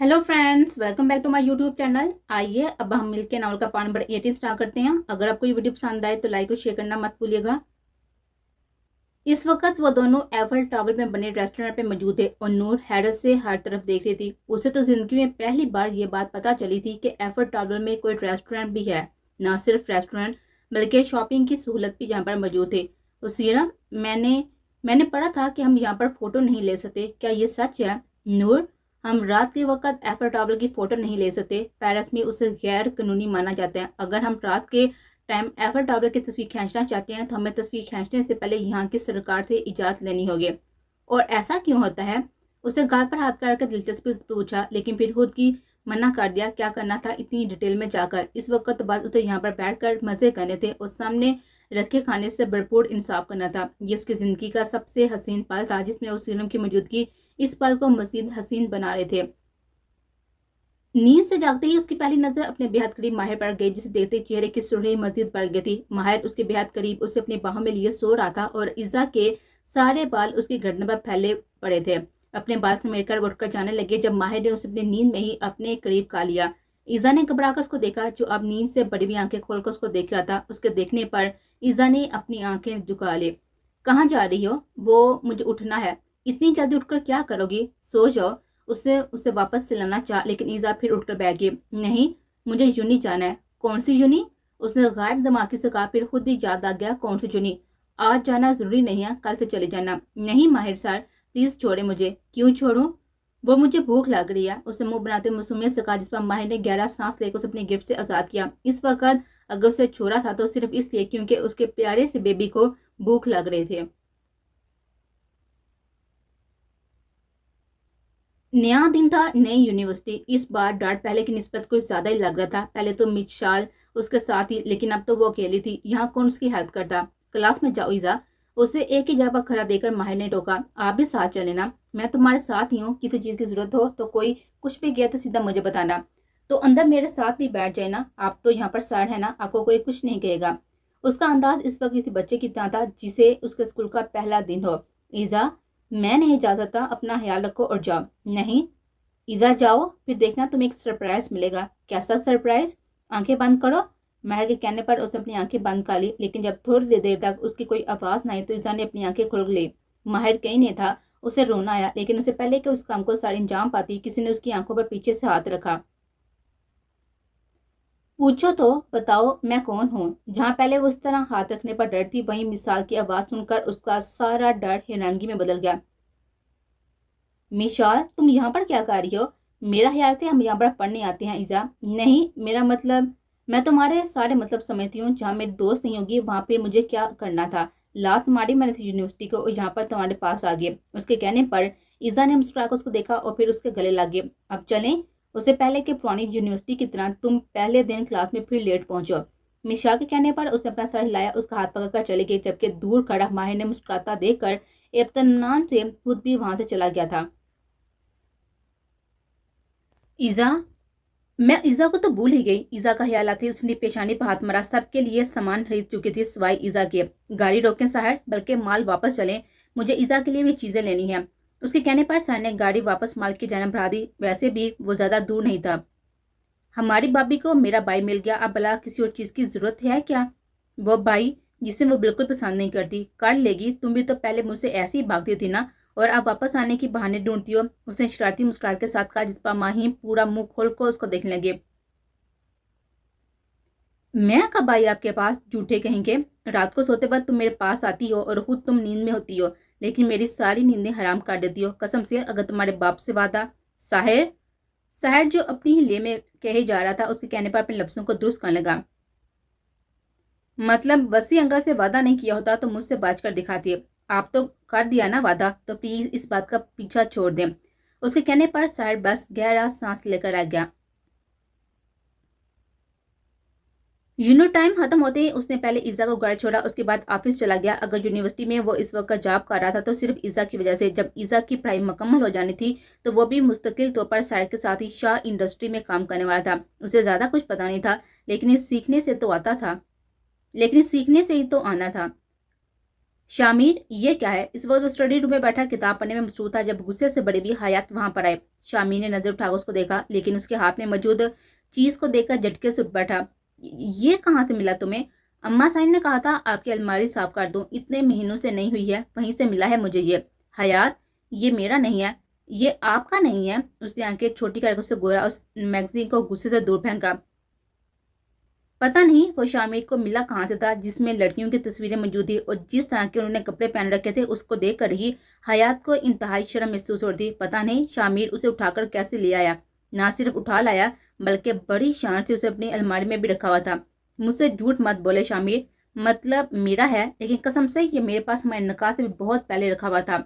Hello friends, welcome back to my YouTube channel. आइए अब हम मिलके नावल का पार्ट नंबर 18 स्टार्ट करते हैं। अगर आपको ये वीडियो पसंद आए तो लाइक और शेयर करना मत भूलिएगा। इस वक्त वो दोनों एफल टावर में बने रेस्टोरेंट पे मौजूद थे और नूर हैरत से हर तरफ देख रही थी। उसे तो जिंदगी में पहली बार ये बात पता चली थी कि एफल टावर में कोई रेस्टोरेंट भी है। ना सिर्फ रेस्टोरेंट बल्कि शॉपिंग की सहूलत भी यहाँ पर मौजूद थे। उसी ना मैंने मैंने पढ़ा था कि हम यहाँ पर फोटो नहीं ले सकते, क्या ये सच है? नूर, हम रात के वक्त एफल टावर की फोटो नहीं ले सकते। पेरिस में उसे गैर कानूनी माना जाता है। अगर हम रात के टाइम एफल टावर की तस्वीर खींचना चाहते हैं तो हमें तस्वीर खींचने से पहले यहाँ की सरकार से इजाज़त लेनी होगी। और ऐसा क्यों होता है? उसने गाल पर हाथ करके दिलचस्पी पूछा, लेकिन फिर खुद की मना कर दिया। क्या करना था इतनी डिटेल में जाकर? इस वक्त बाद उसे यहाँ पर बैठकर मजे करने थे और सामने रखे खाने से भरपूर इंसाफ करना था। ये उसकी ज़िंदगी का सबसे हसीन पल था, जिसमें उस फिल्म की मौजूदगी इस पल को मजीद हसीन बना रहे थे। नींद से जागते ही उसकी पहली नजर अपने बेहद करीब माहिर पर गई, जिसे देखते चेहरे की सुर्खी मजीद बढ़ गई थी। माहिर उसके बेहद करीब उसे अपनी बाहों में लिए सो रहा था और इज़ा के सारे बाल उसकी गर्दन पर फैले पड़े थे। अपने बाल समेटकर उठकर जाने लगे जब माहिर ने उसे अपनी नींद में ही अपने करीब का लिया। ईजा ने घबराकर उसको देखा, जो अब नींद से बड़ी हुई आंखें खोलकर उसको देख रहा था। उसके देखने पर ईजा ने अपनी आंखें झुका ली। कहाँ जा रही हो? वो मुझे उठना है। इतनी जल्दी उठकर क्या करोगी? सो जाओ। उसे उसे वापस सिलाना चाहा, लेकिन ईजा फिर उठकर बैठ गई। नहीं, मुझे यूनी जाना है। कौन सी यूनी? उसने गायब दिमागी से कहा, फिर खुद ही याद आ गया। कौन सी यूनी? आज जाना जरूरी नहीं है, कल से चले जाना। नहीं माहिर सर, प्लीज छोड़े मुझे। क्यों छोड़ूं? वो मुझे भूख लग रही है, उसे मुंह बनाते मासूमियत से कहा, जिस पर माहिर ने गहरा सांस लेकर उसे अपने गिफ्ट से आजाद किया। इस वक्त अगर उसे छोड़ा था तो सिर्फ इसलिए क्योंकि उसके प्यारे से बेबी को भूख लग रहे थे। नया दिन था, नई यूनिवर्सिटी। इस बार डार्ट पहले की निस्बत कुछ ज्यादा ही लग रहा था। पहले तो मिशाल उसके साथ ही, लेकिन अब तो वो अकेली थी। यहाँ कौन उसकी हेल्प करता? क्लास में जाओ ईजा। उसे एक ही जगह खड़ा देकर माहिर ने टोका। आप भी साथ चले ना, मैं तुम्हारे साथ ही हूँ। किसी चीज की जरूरत हो तो, कोई कुछ भी गया तो सीधा मुझे बताना। तो अंदर मेरे साथ भी बैठ जाए ना, आप तो यहाँ पर सर है ना, आपको कोई कुछ नहीं कहेगा। उसका अंदाज इस वक्त किसी बच्चे की तरह था जिसे उसके स्कूल का पहला दिन हो। ईजा, मैं नहीं जा सकता, अपना ख्याल रखो और जाओ। नहीं ईजा, जाओ, फिर देखना तुम्हें एक सरप्राइज मिलेगा। कैसा सरप्राइज? आंखें बंद करो। महर के कहने पर उसने अपनी आंखें बंद कर ली, लेकिन जब थोड़ी देर तक उसकी कोई आवाज नहीं तो ईजा ने अपनी आंखें खोल ली। माहिर कहीं नहीं था। उसे रोना आया, लेकिन उससे पहले कि उस काम को सारी अंजाम पाती, किसी ने उसकी आंखों पर पीछे से हाथ रखा। पूछो तो, बताओ मैं कौन हूँ? जहाँ पहले वो इस तरह हाथ रखने पर डरती, वहीं मिसाल की आवाज सुनकर उसका सारा डर हैरानगी में बदल गया। मिशाल, तुम यहाँ पर क्या कर रही हो? मेरा ख्याल से हम यहाँ पर पढ़ने आते हैं ईजा। नहीं, मेरा मतलब, मैं तुम्हारे सारे मतलब समझती हूँ। जहाँ मेरी दोस्त नहीं होगी वहाँ पे मुझे क्या करना था? लात मारी मैंने यूनिवर्सिटी को और यहाँ पर तुम्हारे पास आ गए। उसके कहने पर ईजा ने मुस्कुराकर उसको देखा और फिर उसके गले लग गए। अब चलें? उससे पहले कि पुरानी यूनिवर्सिटी की तरह तुम पहले दिन क्लास में फिर लेट पहुंचो। मिशाल के कहने पर उसने अपना सर हिलाया, उसका हाथ पकड़कर चले गई, जबकि दूर खड़ा माहिर ने मुस्कुराता देखकर इत्मीनान से खुद भी वहां से चला गया था। ईजा, मैं ईजा को तो भूल ही गई। ईजा का ख्याल आती उसने पेशानी पर हाथ मारा। सबके लिए सामान खरीद चुकी थी सिवाय ईजा के। गाड़ी रोकें साहब, बल्कि माल वापस चले। मुझे ईजा के लिए भी चीजें लेनी है। उसके कहने पर सर ने गाड़ी वापस माल की जानब बढ़ा दी। वैसे भी वो ज्यादा दूर नहीं था। हमारी भाभी को मेरा भाई मिल गया, अब भला किसी और चीज की जरूरत है क्या? वो भाई जिसे वो बिल्कुल पसंद नहीं करती, कर लेगी। तुम भी तो पहले मुझसे ऐसी ही भागती थी ना, और अब वापस आने की बहाने ढूंढती हो। उसने शरारती मुस्कुराहट के साथ कहा, जिस पर माही पूरा मुंह खोल कर उसको देखने लगे। मैं कब आई आपके पास, झूठे कहेंगे? रात को सोते वक्त तुम मेरे पास आती हो और खुद तुम नींद में होती हो, लेकिन मेरी सारी नींदें हराम कर देती हो। कसम से, अगर तुम्हारे बाप से वादा। साहिर, साहिर जो अपनी ही ले में कहे जा रहा था, उसके कहने पर अपने लफ्जों को दुरुस्त करने लगा। मतलब वसी अंकल से वादा नहीं किया होता तो मुझसे बाज कर दिखाती। आप तो कर दिया ना वादा, तो प्लीज इस बात का पीछा छोड़ दें। उसके कहने पर साहिर बस गहरा सांस लेकर आ गया। यूनिट टाइम खत्म होते ही उसने पहले ईजा को घर छोड़ा, उसके बाद ऑफिस चला गया। अगर यूनिवर्सिटी में वो इस वक्त जॉब कर रहा था तो सिर्फ ईजा की वजह से। जब ईजा की पढ़ाई मुकम्मल हो जानी थी तो वो भी मुस्तकिल तौर पर साहिर के साथ ही शाह इंडस्ट्री में काम करने वाला था। उसे ज्यादा कुछ पता नहीं था, लेकिन सीखने से ही तो आना था। शामिर ये क्या है? इस वक्त वो स्टडी रूम में बैठा किताब पढ़ने में मसरूफ था जब गुस्से से बड़ी भी हयात वहां पर आए। शामिर ने नजर उठाकर उसको देखा, लेकिन उसके हाथ में मौजूद चीज को देखकर झटके से उठ बैठा। ये कहाँ से मिला तुम्हें? अम्मा साइन ने कहा था आपकी अलमारी साफ कर दूं, इतने महीनों से नहीं हुई है, वहीं से मिला है मुझे ये। हयात, ये मेरा नहीं है, ये आपका नहीं है। उसने आंखें छोटी करके उससे गोरा उस मैगजीन को गुस्से से दूर फेंका। पता नहीं वो शामिर को मिला कहाँ से था जिसमें लड़कियों की तस्वीरें मौजूद थी, और जिस तरह के उन्होंने कपड़े पहन रखे थे उसको देखकर ही हयात को इंतहाई शर्म महसूस होती। पता नहीं शामिर उसे उठाकर कैसे ले आया। ना सिर्फ उठा लाया बल्कि बड़ी शान से उसे अपनी अलमारी में भी रखा हुआ था। मुझसे झूठ मत बोले शामिर, मतलब मेरा है, लेकिन कसम से ये मेरे पास हमारे निकाह से भी बहुत पहले रखा हुआ था।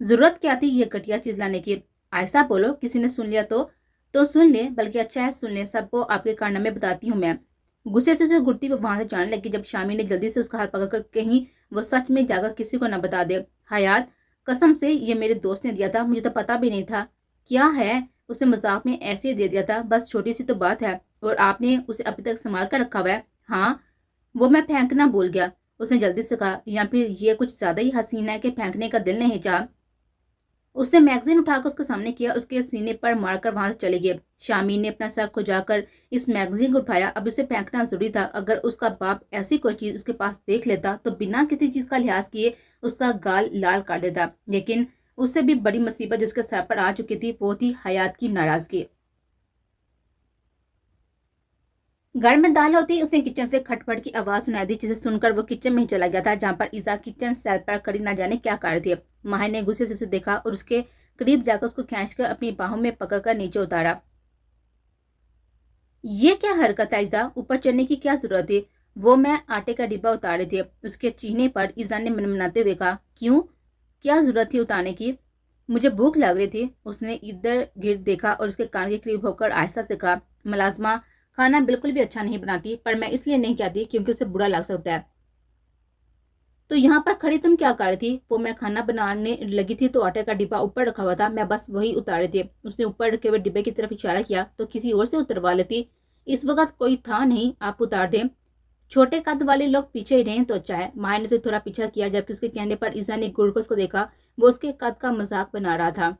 जरूरत क्या थी ये घटिया चीज लाने की? ऐसा बोलो, किसी ने सुन लिया तो सुन ले, बल्कि अच्छा है सुन ले, सबको आपके कारनामे बताती हूँ मैं। गुस्से से उसे घुटती वो वहां से जाने लगी जब शामिर ने जल्दी से उसका हाथ पकड़कर कहीं वो सच में जाकर किसी को न बता दे। हयात, कसम से ये मेरे दोस्त ने दिया था, मुझे तो पता भी नहीं था। क्या है? उसने मजाक में ऐसे ही दे दिया था, बस छोटी सी तो बात है, और आपने उसे अभी तक संभाल कर रखा हुआ है। हाँ, वो मैं फेंकना भूल गया, उसने जल्दी से कहा। या फिर ये कुछ ज्यादा ही हसीन है कि फेंकने का दिल नहीं चाह। उसने मैगजीन उठाकर उसके सामने किया, उसके सीने पर मारकर वहां से चले गए। शामी ने अपना सर खुजाकर इस मैगजीन को उठाया। अब उसे फेंकना जरूरी था। अगर उसका बाप ऐसी कोई चीज उसके पास देख लेता तो बिना किसी चीज का लिहाज किए उसका गाल लाल कर देता। लेकिन उससे भी बड़ी मुसीबत जो उसके सर पर आ चुकी थी वो थी हयात की नाराजगी। घर में दाल होती, उसने किचन से खटपट की आवाज सुनाई दी, जिसे सुनकर वो किचन में ही चला गया था जहां पर इजा किचन सेल पर खड़ी ना जाने क्या कर रही थी। माहिर ने गुस्से से उसे देखा और उसके करीब जाकर उसको खींचकर अपनी बाहों में पकड़कर नीचे उतारा। ये क्या हरकत है इजा? ऊपर चढ़ने की क्या जरूरत थी? वो मैं आटे का डिब्बा उतार रही थी। उसके चीने पर इजा ने मनमनाते हुए कहा। क्यों? क्या जरूरत थी उतारने की? मुझे भूख लग रही थी। उसने इधर गिर्द देखा और उसके कान के करीब होकर आहिस्ता से कहा। मुलाजमा खाना बिल्कुल भी अच्छा नहीं बनाती, पर मैं इसलिए नहीं कहती क्योंकि उसे बुरा लग सकता है। तो यहाँ पर खड़ी तुम क्या कर रही थी? वो मैं खाना बनाने लगी थी तो आटे का डिब्बा ऊपर रखा हुआ था, मैं बस वही उतार रही थी। उसने ऊपर रखे हुए डिब्बे की तरफ इशारा किया। तो किसी और से उतरवा लेती, इस वक्त कोई था नहीं, आप उतार दें। छोटे कद वाले लोग पीछे ही रहें तो अच्छा है। माया ने उसे थोड़ा पीछा किया, जबकि उसके कहने पर ईसा ने गुड़कोस को देखा। वो उसके कद का मजाक बना रहा था।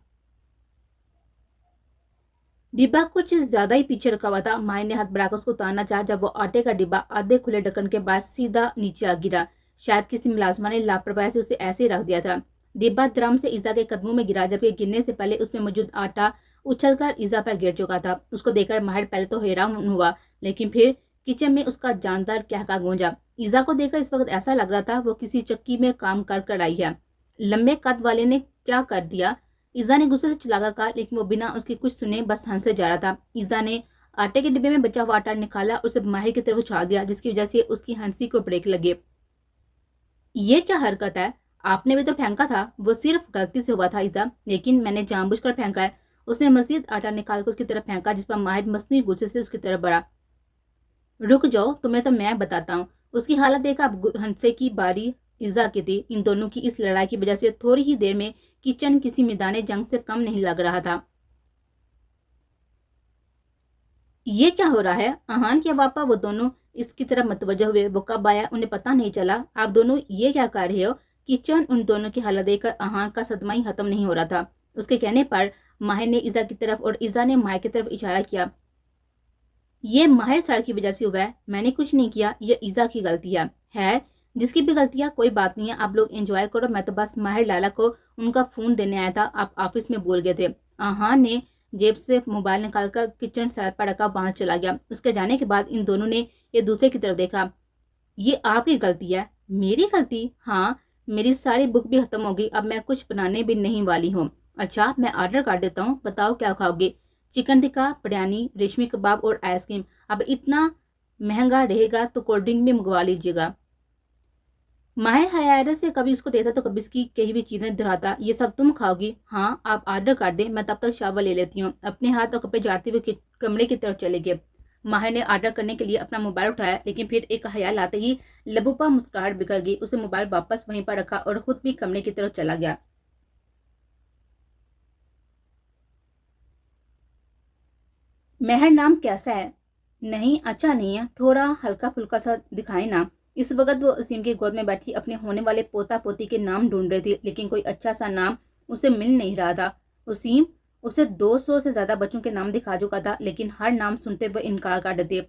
डिब्बा कुछ ज्यादा ही पीछे रखा हुआ था। माया ने हाथ बढ़ाकर उसको उतारना चाहा, जब वो आटे का डिब्बा आधे खुले ढक्कन के बाद सीधा नीचे आ गिरा। शायद किसी मुलाजमा ने लापरवाही से उसे ऐसे ही रख दिया था। डिब्बा धर्म से ईजा के कदमों में गिरा, जबकि गिरने से पहले उसमें मौजूद आटा उछलकर ईजा पर गिर चुका था। उसको देखकर माहिर पहले तो हैरान हुआ, लेकिन फिर किचन में उसका जानदार कहका गूंजा। ईजा को देखकर इस वक्त ऐसा लग रहा था वो किसी चक्की में काम कर कर आई है। लंबे कद वाले ने क्या कर दिया? ईजा ने गुस्से से चिल्लाकर कहा, लेकिन वो बिना उसकी कुछ सुने बस हंसे जा रहा था। ईजा ने आटे के डिब्बे में बचा हुआ आटा निकाला और उसे माहिर की तरफ उछाल दिया, जिसकी वजह से उसकी हंसी को ब्रेक लगे। ये क्या हरकत है? आपने भी तो फेंका था। वो सिर्फ गलती से हुआ था ईजा, लेकिन मैंने जानबूझकर फेंका है। उसने मजीद आटा निकालकर उसकी तरफ फेंका, जिस पर माहिर मसनूई गुस्से से उसकी तरफ बढ़ा। रुक जाओ, तुम्हें तो मैं बताता हूँ। उसकी हालत देखा अब हंसे की बारी ईजा की थी। इन दोनों की इस लड़ाई की वजह से थोड़ी ही देर में किचन किसी मैदान जंग से कम नहीं लग रहा था। ये क्या हो रहा है? अहान के पापा वो दोनों इसकी तरफ मतवज्जो हुए। वो कब आया उन्हें पता नहीं चला। आप दोनों ये क्या कर रहे हो? किचन उन दोनों की हालत देखकर अहान का सदमा ही खत्म नहीं हो रहा था। उसके कहने पर माहिर ने ईजा की तरफ और ईजा ने माहिर की तरफ इशारा किया। ये माहिर सर की वजह से हुआ है, मैंने कुछ नहीं किया, ये ईजा की गलती है। जिसकी भी गलतियां कोई बात नहीं है, आप लोग एंजॉय करो। मैं तो बस माहिर लाला को उनका फोन देने आया था, आप ऑफिस में बोल गए थे। आहान ने जेब से मोबाइल निकालकर किचन सैल पर रखा वहां चला गया। उसके जाने के बाद इन दोनों ने एक दूसरे की तरफ देखा। ये आपकी गलती है? मेरी गलती? हाँ, मेरी सारी बुक भी खत्म हो गई, अब मैं कुछ बनाने भी नहीं वाली हूँ। अच्छा, मैं ऑर्डर कर देता हूँ, बताओ क्या खाओगे? चिकन टिक्का, बिरयानी, रेशमी कबाब और आइसक्रीम। अब इतना महंगा रहेगा तो कोल्ड ड्रिंक भी मंगवा लीजिएगा। माहिर हैरत से कभी उसको देता तो कभी इसकी कही हुई चीजें दोहराता। ये सब तुम खाओगी? हाँ, आप ऑर्डर कर दें, मैं तब तक शावर ले लेती हूँ। अपने हाथ और कपड़े झाड़ते हुए कमरे की तरफ चले गए। माहिर ने ऑर्डर करने के लिए अपना मोबाइल उठाया, लेकिन फिर एक ख्याल आते ही लबों पर मुस्कुराहट बिखर गई। उसे मोबाइल वापस वहीं पर रखा और खुद भी कमरे की तरफ चला गया। मेहर नाम कैसा है? नहीं, अच्छा नहीं है, थोड़ा हल्का फुल्का सा दिखाए ना। इस वक्त वो असीम की गोद में बैठी अपने होने वाले पोता पोती के नाम ढूंढ रही थी, लेकिन कोई अच्छा सा नाम उसे मिल नहीं रहा था। असीम उसे 200 से ज्यादा बच्चों के नाम दिखा चुका था, लेकिन हर नाम सुनते हुए इनकार कर देते।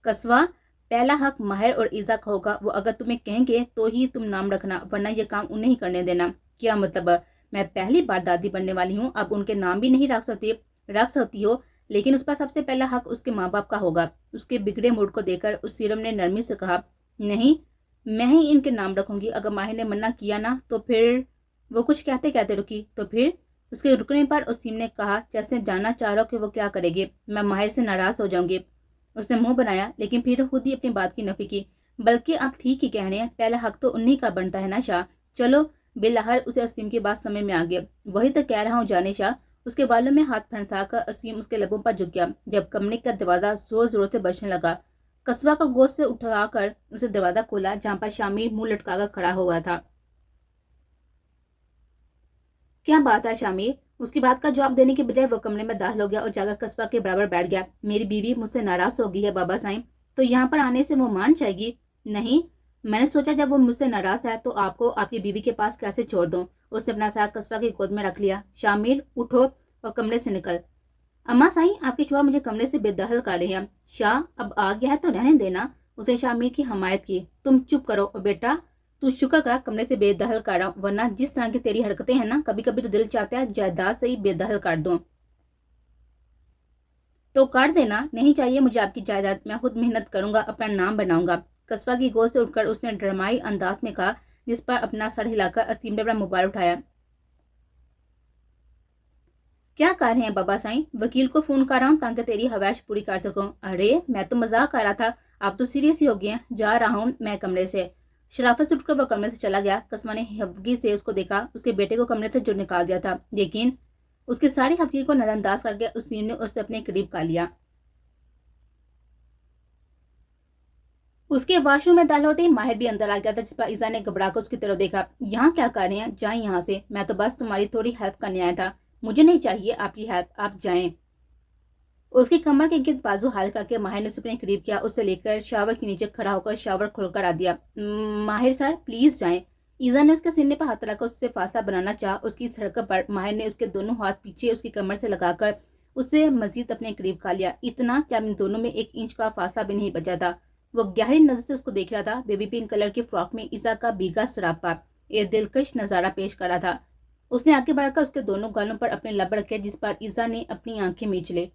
कस्बा, पहला हक माहिर और ईजा का होगा। वो अगर तुम्हें कहेंगे तो ही तुम नाम रखना, वरना ये काम उन्हें ही करने देना। क्या मतलब? मैं पहली बार दादी बनने वाली हूँ, अब उनके नाम भी नहीं रख सकती हो, लेकिन उसका सबसे पहला हक उसके माँ बाप का होगा। उसके बिगड़े मूड को देखकर उस सीरम ने नरमी से कहा, नहीं, मैं ही इनके नाम रखूंगी। अगर माहिर ने मना किया ना तो फिर। वो कुछ कहते कहते रुकी। तो फिर? उसके रुकने पर उसीम ने कहा, जैसे जानना चाह रहा हो कि वो क्या करेगी। मैं माहिर से नाराज हो जाऊंगी। उसने मुंह बनाया, लेकिन फिर खुद ही अपनी बात की नफी की। बल्कि आप ठीक ही कह रहे हैं, पहला हक तो उन्हीं का बनता है ना शाह। चलो। बिलहर उसे असीम की बात समझ में आ गया। वही तो कह रहा हूँ जाने शाह। उसके बालों में हाथ फंसाकर असीम उसके लबों पर झुक गया। जब कमरे का दरवाजा जोर जोर से बजने लगा, कस्बा को गोद से उठाकर उसे दरवाजा खोला, जहां पर शामिर मुंह लटकाकर खड़ा हुआ था। क्या बात है शामिर? उसकी बात का जवाब देने के बजाय वो कमरे में दाखिल हो गया और जाकर कस्बा के बराबर बैठ गया। मेरी बीवी मुझसे नाराज हो गई है बाबा साईं, तो यहाँ पर आने से वो मान जाएगी? नहीं, मैंने सोचा जब वो मुझसे नाराज है तो आपको आपकी बीवी के पास कैसे छोड़ दूं। उसने अपना सर कस्बा की गोद में रख लिया। शामिर, उठो और कमरे से निकल। अम्मा साईं, आपके छोरा मुझे कमरे से बेदखल कर रहे हैं। शाह, अब आ गया है तो रहने देना। उसने शामिर की हमायत की। तुम चुप करो और बेटा तू शुक्र कर कमरे से बेदखल कर रहा हूं, वरना जिस तरह की तेरी हरकतें हैं ना, कभी कभी तो दिल चाहता है जायदाद से ही बेदखल कर दूं। तो कर देना। नहीं चाहिए मुझे आपकी जायदाद, मैं खुद मेहनत करूंगा, अपना नाम बनाऊंगा। कस्बा की गोद से उठकर उसने ड्रामाई अंदाज में कहा, जिस पर अपना सर हिलाकर असीम ने अपना मोबाइल उठाया। क्या कर रहे हैं बाबा साईं? वकील को फोन कर रहा हूँ ताकि तेरी हवैश पूरी कर सकूं। अरे मैं तो मजाक कर रहा था, आप तो सीरियस ही हो गए हैं। जा रहा हूँ मैं कमरे से। शराफत से उठकर वो कमरे से चला गया। कस्मा ने हवगी से उसको देखा, उसके बेटे को कमरे से जो निकाल दिया था, लेकिन उसकी सारी हवगी को नजरअंदाज करके उसीम ने उसे अपने करीब कर लिया। उसके वॉशरूम में दाखिल होते ही माहिर भी अंदर आ गया था, जिस पर ईजा ने घबराकर उसकी तरफ देखा। यहाँ क्या कर रहे हैं? जाएं यहाँ से, मैं तो बस तुम्हारी थोड़ी हेल्प करने आया था। मुझे नहीं चाहिए आपकी हेल्प, आप जाएं। उसकी कमर के गिर्द बाजू हाल करके माहिर ने उसे अपने करीब किया। उसे लेकर शावर के नीचे खड़ा होकर शावर खोलकर आ दिया। माहिर सर प्लीज जाएं। ईजा ने उसके सीने पर हाथ रखकर उससे फासला बनाना चाहा। उसकी इस हरकत पर माहिर ने उसके दोनों हाथ पीछे उसकी कमर से लगाकर उसे मजीद अपने करीब खा लिया। इतना क्या इन दोनों में 1 इंच का फासला भी नहीं बचा था। वो गहरी नजर से उसको देख रहा था। बेबी पिंक कलर की फ्रॉक में ईजा का भीगा सरापा एक दिलकश नजारा पेश कर रहा था। उसने आगे बढ़कर उसके दोनों गालों पर अपने लब रखे, जिस पर ईजा ने अपनी आंखें मीच ली।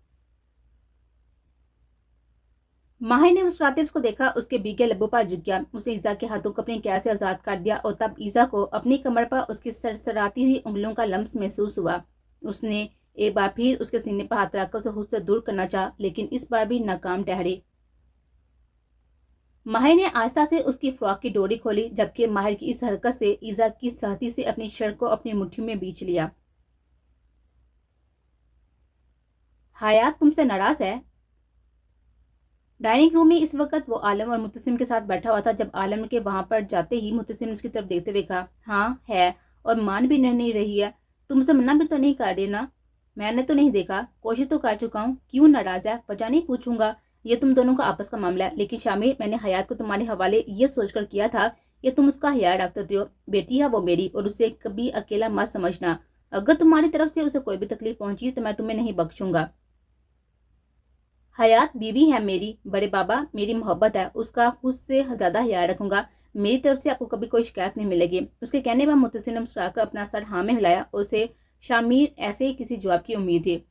माहिर ने मुस्कुराते उसको देखा, उसके भीगे लबों पर झुक गया। उसने ईजा के हाथों को अपनी कैद से आजाद कर दिया और तब ईजा को अपनी कमर पर उसकी सरसराती हुई उंगलियों का लम्स महसूस हुआ। उसने एक बार फिर उसके सीने पर हाथ रखकर उसे खुद से दूर करना चाहा, लेकिन इस बार भी नाकाम ठहरी। माहिर ने आस्था से उसकी फ्रॉक की डोरी खोली, जबकि माहिर की इस हरकत से ईजा की सहती से अपनी शर्ट को अपनी मुट्ठी में बींच लिया। हयात तुमसे नाराज है? डाइनिंग रूम में इस वक्त वो आलम और मुतसिम के साथ बैठा हुआ था। जब आलम के वहां पर जाते ही मुतसिम ने उसकी तरफ देखते हुए कहा, हाँ है, और मान भी नहीं रही है। तुमसे मना भी तो नहीं कर रही ना? मैंने तो नहीं देखा, कोशिश तो कर चुका हूँ। क्यों नाराज है? वजह नहीं पूछूंगा, ये तुम दोनों का आपस का मामला है। लेकिन शामिर, मैंने हयात को तुम्हारे हवाले ये सोचकर किया था कि तुम उसका ख्याल रखते हो। बेटी है वो मेरी, और उसे कभी अकेला मत समझना। अगर तुम्हारी तरफ से उसे कोई भी तकलीफ पहुंची तो मैं तुम्हें नहीं बख्शूंगा। हयात बीवी है मेरी, बड़े बाबा मेरी मोहब्बत है, उसका खुद से ज्यादा ख्याल रखूंगा। मेरी तरफ से आपको कभी कोई शिकायत नहीं मिलेगी। उसके कहने पर मुतसिम ने मुस्कुराकर अपना सर हाँ में हिलाया। उसे शामिर ऐसे ही किसी जवाब की उम्मीद थी।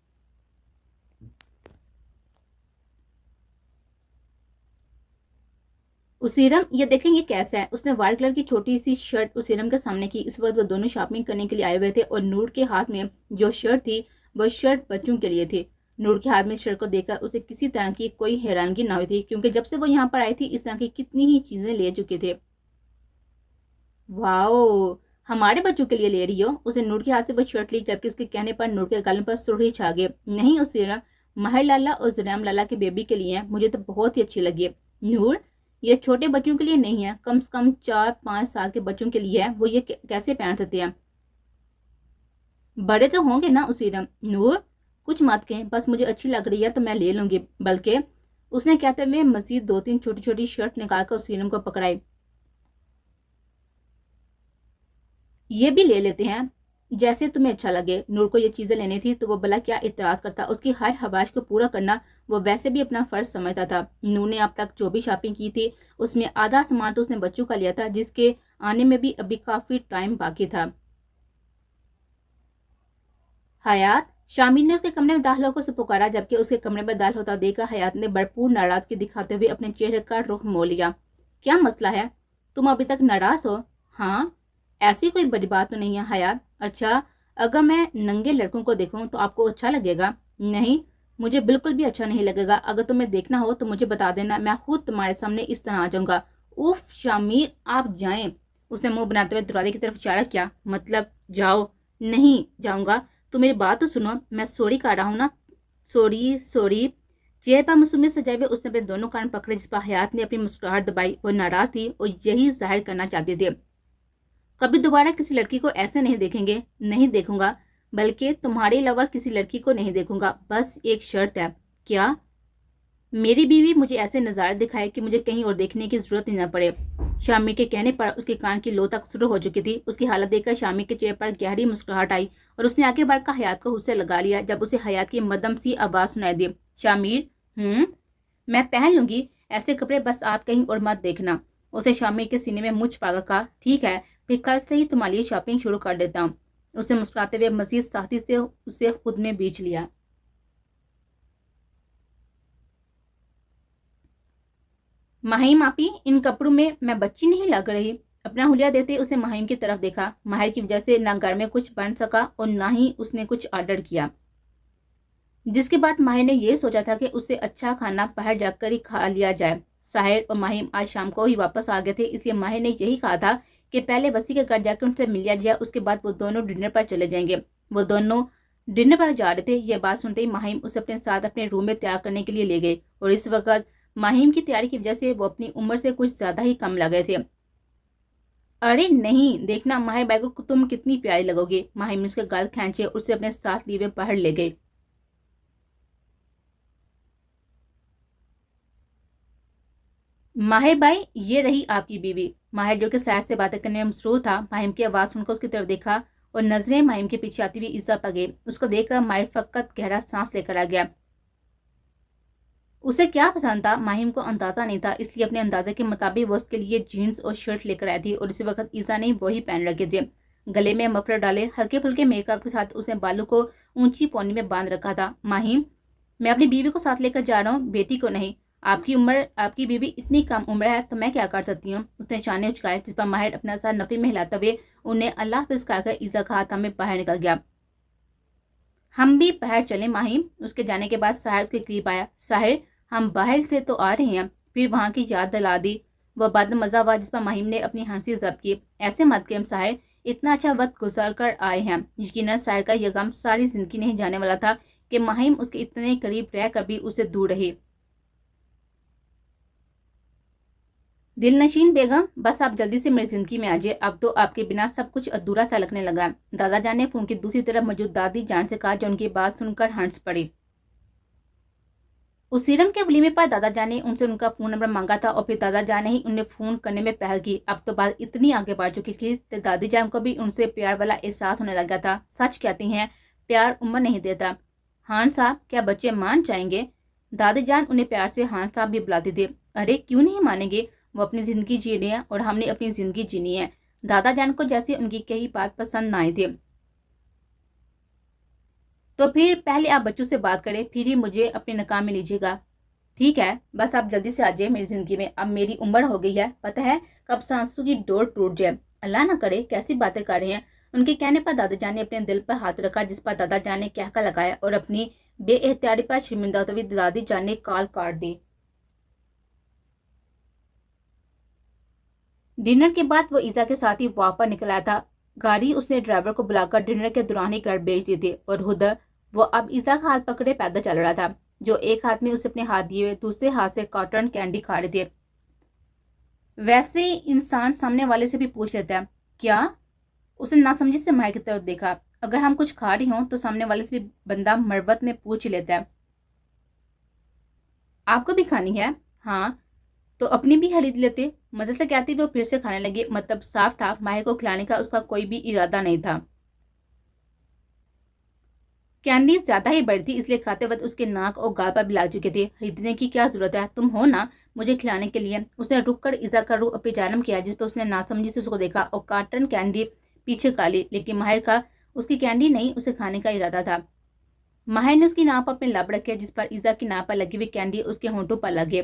उसीरम, ये देखें ये कैसा है। उसने व्हाइट कलर की छोटी सी शर्ट उसीरम के सामने की। इस वक्त वो दोनों शॉपिंग करने के लिए आए हुए थे और नूर के हाथ में जो शर्ट थी वो शर्ट बच्चों के लिए थी। नूर के हाथ में शर्ट को देखकर उसे किसी तरह की कोई हैरानगी ना हुई थी, क्योंकि जब से वो यहाँ पर आई थी इस तरह की कितनी ही चीजें ले चुके थे। वाओ, हमारे बच्चों के लिए ले रही हो? उसे नूर के हाथ से वो शर्ट ली, जबकि उसके कहने पर नूर के गालों पर सुर्खी छा गई। नहीं उसीरम, माहिर लाला और जुरैम लाला के बेबी के लिए है, मुझे तो बहुत ही अच्छी लगी। नूर, ये छोटे बच्चों के लिए नहीं है, कम से कम 4-5 साल के बच्चों के लिए है। वो ये कैसे पहन सकते हैं? बड़े तो होंगे ना उसीरम। नूर, कुछ मत कहें, बस मुझे अच्छी लग रही है तो मैं ले लूंगी। बल्कि उसने कहते हुए मजीद 2-3 छोटी छोटी शर्ट निकालकर उस सीरम को पकड़ाई। ये भी ले लेते हैं, जैसे तुम्हें अच्छा लगे। नूर को ये चीजें लेनी थी तो वो भला क्या इतराज करता। उसकी हर ख्वाहिश को पूरा करना वो वैसे भी अपना फर्ज समझता था। नूर ने अब तक जो भी शॉपिंग की थी उसमें आधा सामान तो उसने बच्चों का लिया था, जिसके आने में भी अभी काफी टाइम बाकी था। हयात, शामिर ने उसके कमरे में दाखिल होकर उसे पुकारा। जबकि उसके कमरे में दाखिल होता देखा हयात ने भरपूर नाराजगी दिखाते हुए अपने चेहरे का रुख मोड़ लिया। क्या मसला है, तुम अभी तक नाराज हो? हाँ, ऐसी कोई बड़ी बात तो नहीं है हयात। अच्छा, अगर मैं नंगे लड़कों को देखूं तो आपको अच्छा लगेगा? नहीं, मुझे बिल्कुल भी अच्छा नहीं लगेगा। अगर तुम्हें देखना हो तो मुझे बता देना, मैं खुद तुम्हारे सामने इस तरह आ जाऊंगा। उफ शामिर, आप जाएं। उसने मुंह बनाते हुए दरवाजे की तरफ इशारा किया। मतलब जाओ? नहीं जाऊंगा, तो मेरी बात तो सुनो, मैं सॉरी कह रहा हूँ ना। Sorry sorry. चेहरे पर मासूमियत सजाए हुए उसने अपने दोनों कान पकड़े, जिस पर हयात ने अपनी मुस्कुराहट दबाई। वो नाराज थी और यही जाहिर करना चाहते थे। कभी दोबारा किसी लड़की को ऐसे नहीं देखेंगे? नहीं देखूंगा, बल्कि तुम्हारे अलावा किसी लड़की को नहीं देखूंगा। बस एक शर्त है। क्या? मेरी बीवी मुझे ऐसे नज़ारे दिखाए कि मुझे कहीं और देखने की जरूरत ही न पड़े। शामी के कहने पर उसके कान की लो तक शुरू हो चुकी थी। उसकी हालत देखकर शामी के चेहरे पर गहरी मुस्कुराहट आई और उसने आगे बढ़कर हयात को उससे लगा लिया। जब उसे हयात की मदम सी आवाज सुनाई दी, शामिर, मैं पहन लूंगी ऐसे कपड़े, बस आप कहीं और मत देखना। उसे शामिर के सीने में मुझ पाकर कहा, ठीक है, फिर कल से ही तुम्हारे लिए शॉपिंग शुरू कर देता हूँ। उसे मुस्कुराते हुए मजीद साथी से उसे खुद में बीच लिया। माहिम आपी, इन कपड़ों में मैं बच्ची नहीं लग रही? अपना हुलिया देते उसने माहिम की तरफ देखा। माहिर की वजह से ना घर में कुछ बन सका और ना ही उसने कुछ ऑर्डर किया, जिसके बाद माहिर ने यह सोचा था कि उसे अच्छा खाना बाहर जाकर ही खा लिया जाए। साहिर और माहिम आज शाम को ही वापस आ गए थे, इसलिए माहिर ने यही कहा था कि पहले वसी के घर जाकर उनसे मिल लिया जाए, उसके बाद वो दोनों डिनर पर चले जाएंगे। वो दोनों डिनर पर जा रहे थे। यह बात सुनते ही माहिम उसे अपने साथ अपने रूम में तैयार करने के लिए ले गए और इस वक्त माहिम की तैयारी की वजह से वो अपनी उम्र से कुछ ज्यादा ही कम लग रहे थे। अरे नहीं, देखना माहिर भाई को तुम कितनी प्यारी लगोगी। माहिम ने उसके गाल खींचे और उसे अपने साथ लिए हुए बाहर ले गए। माहिर भाई, ये रही आपकी बीवी। माहिर जो कि सैर से बातें करने में मसरूफ था, माहिम की आवाज सुनकर उसकी तरफ देखा और नजरें माहिम के पीछे आती हुई ईसा पर गई। उसको देखकर माहिर फकत गहरा सांस लेकर आ गया। उसे क्या पसंद था माहिम को अंदाजा नहीं था, इसलिए अपने अंदाजे के मुताबिक वो उसके लिए जीन्स और शर्ट लेकर आई थी और इसी वक्त ईसा ने वही पहन रखे थे। गले में मफलर डाले हल्के फुल्के मेकअप के साथ उसने बालों को ऊंची पौनी में बांध रखा था। माहिम, मैं अपनी बीवी को साथ लेकर जा रहा हूँ, बेटी को नहीं। आपकी बीवी इतनी कम उम्र है तो मैं क्या कर सकती हूँ? उसने शाने उचकाए, जिस पर माहिर अपना सर नफी में हिलाते हुए उन्हें अल्लाह हाफिज कहकर ईसा का हाथ में बाहर निकल गया। हम भी बाहर चले माहिम। उसके जाने के बाद साहिर उसके करीब आया। साहिर, हम बाहर से तो आ रहे हैं, फिर वहां की याद दिला दी। वह बाद में मजा हुआ, जिस पर माहिम ने अपनी हंसी जब्त की। ऐसे मत के साहिर, इतना अच्छा वक्त गुजार कर आए हैं। यकीनन साहिर का यह गम सारी जिंदगी नहीं जाने वाला था कि माहिम उसके इतने करीब रह कर भी उसे दूर रही। दिलनशीन बेगम, बस आप जल्दी से मेरी जिंदगी में आ जाइए। अब तो आपके बिना सब कुछ अधूरा सा लगने लगा। दादा जान ने फोन की दूसरी तरफ मौजूद दादी जान से कहा, जो उनकी बात सुनकर हंस पड़ी। उस सीरम के वलीमे पर दादा जान ने उनसे उनका फोन नंबर मांगा था और फिर दादा जान ने ही उन्हें फोन करने में पहल की। अब तो बात इतनी आगे बढ़ चुकी थी कि दादी जान को भी उनसे प्यार वाला एहसास होने लगा था। सच कहती हैं, प्यार उम्र नहीं देता। हान साहब, क्या बच्चे मान जाएंगे? दादी जान उन्हें प्यार से हान साहब भी बुलाते थे। अरे क्यों नहीं मानेंगे, वो अपनी जिंदगी जी रहे हैं और हमने अपनी जिंदगी जीनी है। दादा जान को जैसे उनकी कही बात पसंद ना आई थी। तो फिर पहले आप बच्चों से बात करें, फिर ही मुझे अपने नकाम में लीजिएगा। ठीक है, बस आप जल्दी से आ जाइए मेरी जिंदगी में। अब मेरी उम्र हो गई है, पता है कब सांसों की डोर टूट जाए। अल्लाह ना करे, कैसी बातें कर रहे हैं। उनके कहने पर दादा जान ने अपने दिल पर हाथ रखा, जिस पर दादा जान ने कहका लगाया और अपनी बेएहतियाती पर शर्मिंदा होते हुए दादी जान ने कॉल काट दी। डिनर के बाद वो ईजा के साथ ही वॉक पर निकल आया था। गाड़ी उसने ड्राइवर को बुलाकर डिनर के दौरान ही घर भेज दी थी और उधर वो अब ईजा का हाथ पकड़े पैदल चल रहा था, जो एक हाथ में उसे अपने हाथ दिए हुए दूसरे हाथ से कॉटन कैंडी खा रहे थे। वैसे इंसान सामने वाले से भी पूछ लेता है क्या? उसने नासमझी से माहिर की तरफ देखा। अगर हम कुछ खा रही हों तो सामने वाले से भी बंदा मरबत में पूछ लेता है। آپ کو بھی کھانی ہے؟ ہاں تو اپنی بھی خرید لیتے، مزے سے کہتی وہ پھر سے کھانے لگے۔ مطلب صاف تھا ماہر کو کھلانے کا اس کا کوئی بھی ارادہ نہیں تھا۔ کینڈی زیادہ ہی بڑی تھی، اس لیے کھاتے وقت اس کے ناک اور گال پر بھی لگ چکے تھے۔ خریدنے کی کیا ضرورت ہے، تم ہو نا مجھے کھلانے کے لیے۔ اس نے رک کر ایزا کا روح پہ جانم کیا، جس پر اس نے ناسمجھی سے اس کو دیکھا اور کاٹن کینڈی پیچھے کھا لی، لیکن ماہر کا اس کی کینڈی نہیں، اسے کھانے کا ارادہ تھا۔ ماہر نے اس کی ناک پر اپنے لب رکھے، جس پر ایزا کی ناک پر لگی ہوئی کینڈی اس کے ہونٹوں پر لگے۔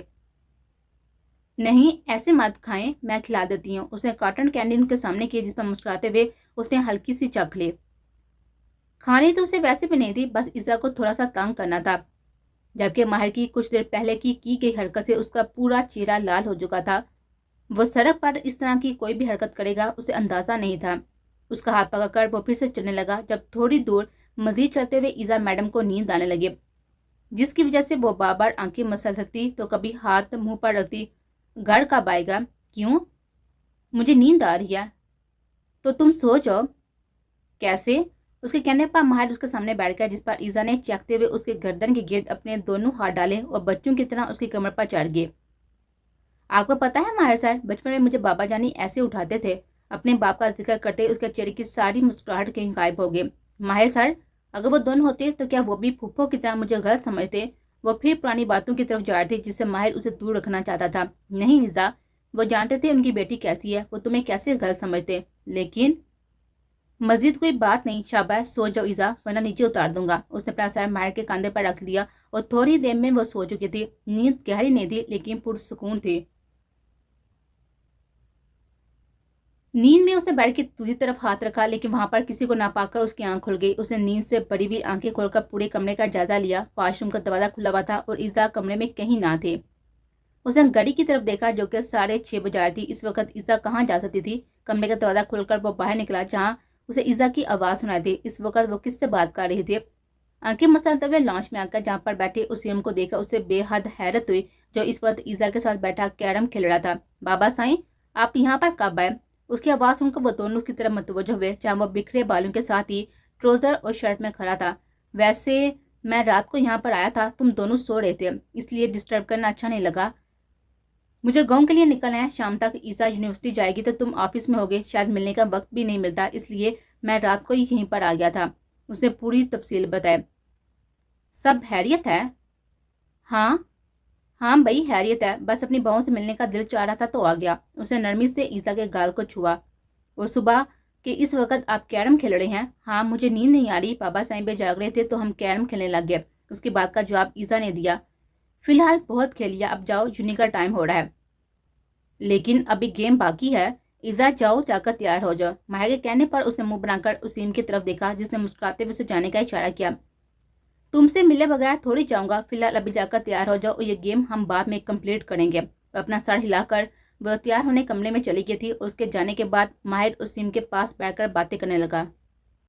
نہیں ایسے مت کھائیں، میں کھلا دیتی ہوں۔ اس نے کاٹن کینڈی ان کے سامنے کی، جس پر مسکراتے ہوئے اس نے ہلکی سی چکھ لی۔ کھانی تو اسے ویسے بھی نہیں تھی، بس ایزا کو تھوڑا سا تنگ کرنا تھا، جبکہ ماہر کی کچھ دیر پہلے کی گئی حرکت سے اس کا پورا چہرہ لال ہو چکا تھا۔ وہ سڑک پر اس طرح کی کوئی بھی حرکت کرے گا اسے اندازہ نہیں تھا۔ اس کا ہاتھ پکڑ کر وہ پھر سے چلنے لگا۔ جب تھوڑی دور مزید چلتے ہوئے ایزا میڈم کو نیند آنے لگی، جس کی وجہ سے وہ بار بار آنکھیں مسلسلتی تو کبھی ہاتھ منہ پر رکھتی۔ گھر کب آئے گا؟ کیوں؟ مجھے نیند آ رہی ہے۔ تو تم سو جاؤ۔ کیسے؟ اس کے کہنے پر ماہر اس کے سامنے بیٹھ گیا، جس پر ایزا نے چیختے ہوئے اس کے گردن کے گرد اپنے دونوں ہاتھ ڈالے اور بچوں کی طرح اس کی کمر پر چڑھ گئے۔ آپ کو پتا ہے ماہر صاحب، بچپن میں مجھے بابا جانی ایسے اٹھاتے تھے۔ اپنے باپ کا ذکر کرتے اس کے چہرے کی ساری مسکراہٹ کہیں غائب ہو گئی۔ ماہر صاحب، اگر وہ دونوں ہوتے تو کیا وہ بھی پھوپھو کی طرح مجھے غلط سمجھتے؟ وہ پھر پرانی باتوں کی طرف جا رہی تھی، جس سے ماہر اسے دور رکھنا چاہتا تھا۔ نہیں ایزا، وہ جانتے تھے ان کی بیٹی کیسی ہے، وہ تمہیں کیسے غلط سمجھتے، لیکن مزید کوئی بات نہیں۔ شاباش، سو جاؤ ایزا، ورنہ نیچے اتار دوں گا۔ اس نے اپنا سر ماہر کے کاندھے پر رکھ دیا اور تھوڑی دیر میں وہ سو چکی تھی۔ نیند گہری نہیں تھی، لیکن پرسکون تھی۔ نیند میں اس نے بیڈ کی دوسری طرف ہاتھ رکھا، لیکن وہاں پر کسی کو نہ پا کر اس کی آنکھ کھل گئی۔ اس نے نیند سے بڑی ہوئی آنکھیں کھول کر پورے کمرے کا جائزہ لیا۔ واش روم کا دروازہ کھلا ہوا تھا اور ایزا کمرے میں کہیں نہ تھے۔ اس نے گھڑی کی طرف دیکھا جو کہ 6:30 بج رہی تھی۔ اس وقت ایزا کہاں جا سکتی تھی؟ کمرے کا دروازہ کھل کر وہ باہر نکلا، جہاں اسے ایزا کی آواز سنائی دی۔ اس وقت وہ کس سے بات کر رہی تھی؟ آنکھیں مسلتے ہوئے لانچ میں آ کر جہاں پر بیٹھے اسیم کو دیکھا، اسے بے حد حیرت ہوئی، جو اس وقت ایزا کے ساتھ بیٹھا کیرم کھیل رہا تھا۔ بابا سائیں، آپ یہاں پر کب آئے؟ اس کی آواز سن کر وہ دونوں کی طرف متوجہ ہوئے، جہاں وہ بکھرے بالوں کے ساتھ ہی ٹراؤزر اور شرٹ میں کھڑا تھا۔ ویسے میں رات کو یہاں پر آیا تھا، تم دونوں سو رہے تھے، اس لیے ڈسٹرب کرنا اچھا نہیں لگا۔ مجھے گاؤں کے لیے نکلنا ہے، شام تک ایزا یونیورسٹی جائے گی تو تم آفس میں ہوگے، شاید ملنے کا وقت بھی نہیں ملتا، اس لیے میں رات کو ہی یہیں پر آ گیا تھا۔ اس نے پوری تفصیل بتائی۔ سب خیریت ہے؟ ہاں بھائی خیریت ہے، بس اپنی بہوں سے ملنے کا دل چاہ رہا تھا تو آ گیا۔ اس نے نرمی سے ایزا کے گال کو چھوا۔ وہ صبح کہ اس وقت آپ کیرم کھیل رہے ہیں؟ ہاں، مجھے نیند نہیں آ رہی، بابا سائیں پہ جاگ رہے تھے تو ہم کیرم کھیلنے لگ گئے۔ اس کی بات کا جواب ایزا نے دیا۔ فی الحال بہت کھیل لیا، اب جاؤ، جنی کا ٹائم ہو رہا ہے۔ لیکن ابھی گیم باقی ہے۔ ایزا جاؤ، جا کر تیار ہو جاؤ۔ ماہر کے کہنے پر اس نے منہ بنا کر اسیم کی طرف دیکھا، جس نے مسکراتے ہوئے اسے جانے کا اشارہ کیا۔ تم سے ملے بغیر تھوڑی جاؤں گا، فی الحال ابھی جا کر تیار ہو جاؤ اور یہ گیم ہم بعد میں کمپلیٹ کریں گے۔ اپنا سر ہلا کر وہ تیار ہونے کمرے میں چلی گئی تھی۔ اس کے جانے کے بعد ماہر اسیم کے پاس بیٹھ کر باتیں کرنے لگا۔